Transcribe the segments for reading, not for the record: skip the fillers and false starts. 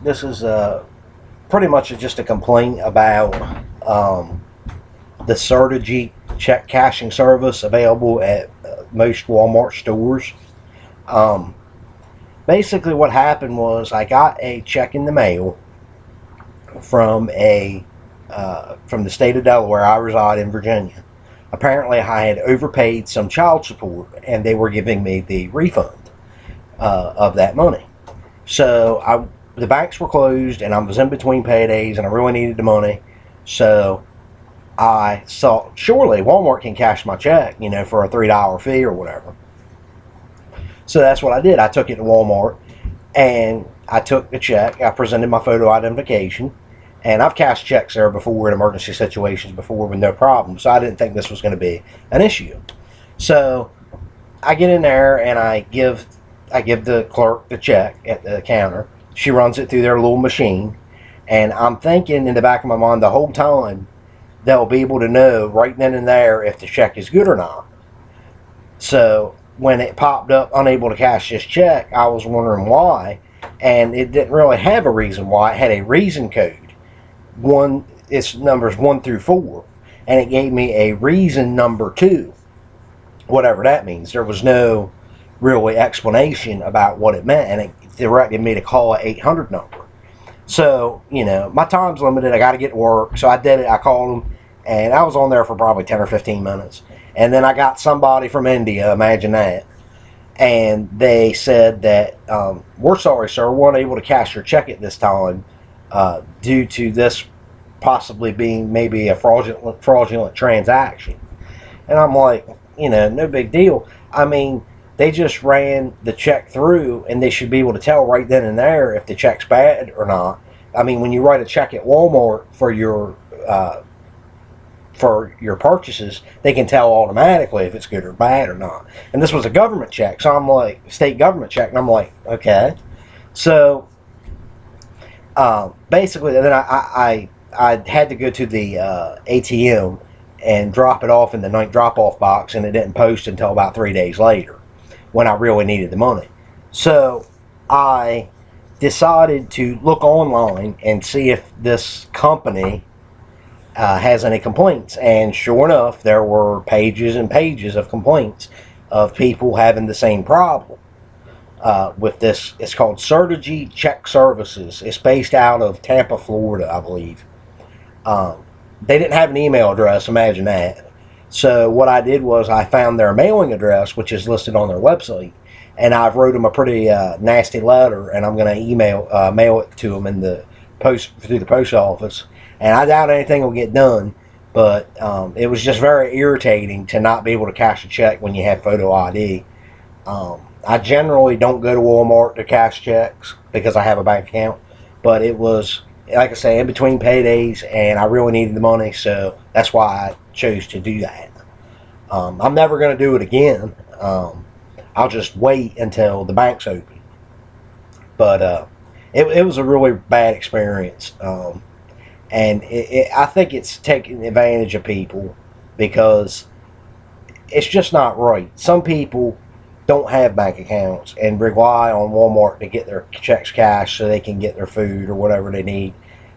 This is pretty much just a complaint about the Certegy check cashing service available at most Walmart stores. Um, Basically, what happened was I got a check in the mail from from the state of Delaware. I reside in Virginia. Apparently, I had overpaid some child support, and they were giving me the refund of that money. So the banks were closed, and I was in between paydays, and I really needed the money. So I thought, surely Walmart can cash my check, for a $3 fee or whatever. So that's what I did. I took it to Walmart, and I took the check. I presented my photo identification, and I've cashed checks there before in emergency situations before with no problem. So I didn't think this was going to be an issue. So I get in there and I give the clerk the check at the counter. She runs it through their little machine, and I'm thinking in the back of my mind the whole time they'll be able to know right then and there if the check is good or not. So when it popped up unable to cash this check, I was wondering why, and it didn't really have a reason why. It had a reason code. Its numbers 1 through 4, and it gave me a reason number 2, whatever that means. There was no really explanation about what it meant, and it directed me to call an 800 number. So, my time's limited. I got to get to work. So I did it. I called them, and I was on there for probably 10 or 15 minutes. And then I got somebody from India, imagine that. And they said that, we're sorry, sir, we weren't able to cash your check at this time due to this possibly being maybe a fraudulent transaction. And I'm like, no big deal. I mean, they just ran the check through, and they should be able to tell right then and there if the check's bad or not. I mean, when you write a check at Walmart for your purchases, they can tell automatically if it's good or bad or not. And this was a government check, so I'm like, state government check, and I'm like, okay. So basically, then I had to go to the ATM and drop it off in the night drop-off box, and it didn't post until about 3 days later when I really needed the money. So I decided to look online and see if this company has any complaints. And sure enough, there were pages and pages of complaints of people having the same problem with this. It's called Certegy Check Services. It's based out of Tampa, Florida, I believe. They didn't have an email address, imagine that. So what I did was I found their mailing address, which is listed on their website, and I've wrote them a pretty nasty letter, and I'm going to mail it to them through the post office. And I doubt anything will get done, but it was just very irritating to not be able to cash a check when you have photo ID. I generally don't go to Walmart to cash checks because I have a bank account, but it was, like I say, in between paydays, and I really needed the money, so that's why I chose to do that. I'm never going to do it again. I'll just wait until the bank's open. But it was a really bad experience. And I think it's taking advantage of people because it's just not right. Some people don't have bank accounts and rely on Walmart to get their checks cashed so they can get their food or whatever they need.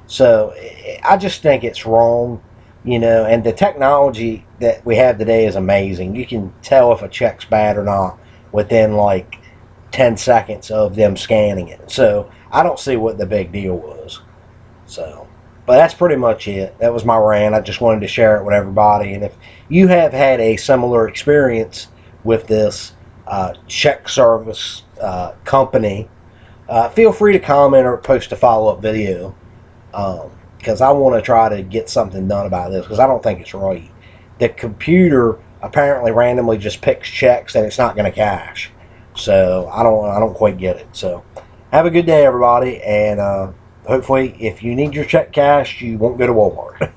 So I just think it's wrong, and the technology that we have today is amazing. You can tell if a check's bad or not within like 10 seconds of them scanning it. So I don't see what the big deal was. So, but that's pretty much it. That was my rant. I just wanted to share it with everybody. And if you have had a similar experience with this check service company, feel free to comment or post a follow-up video, because I want to try to get something done about this because I don't think it's right. The computer apparently randomly just picks checks that it's not going to cash. So I don't quite get it. So have a good day, everybody, and hopefully if you need your check cashed, you won't go to Walmart.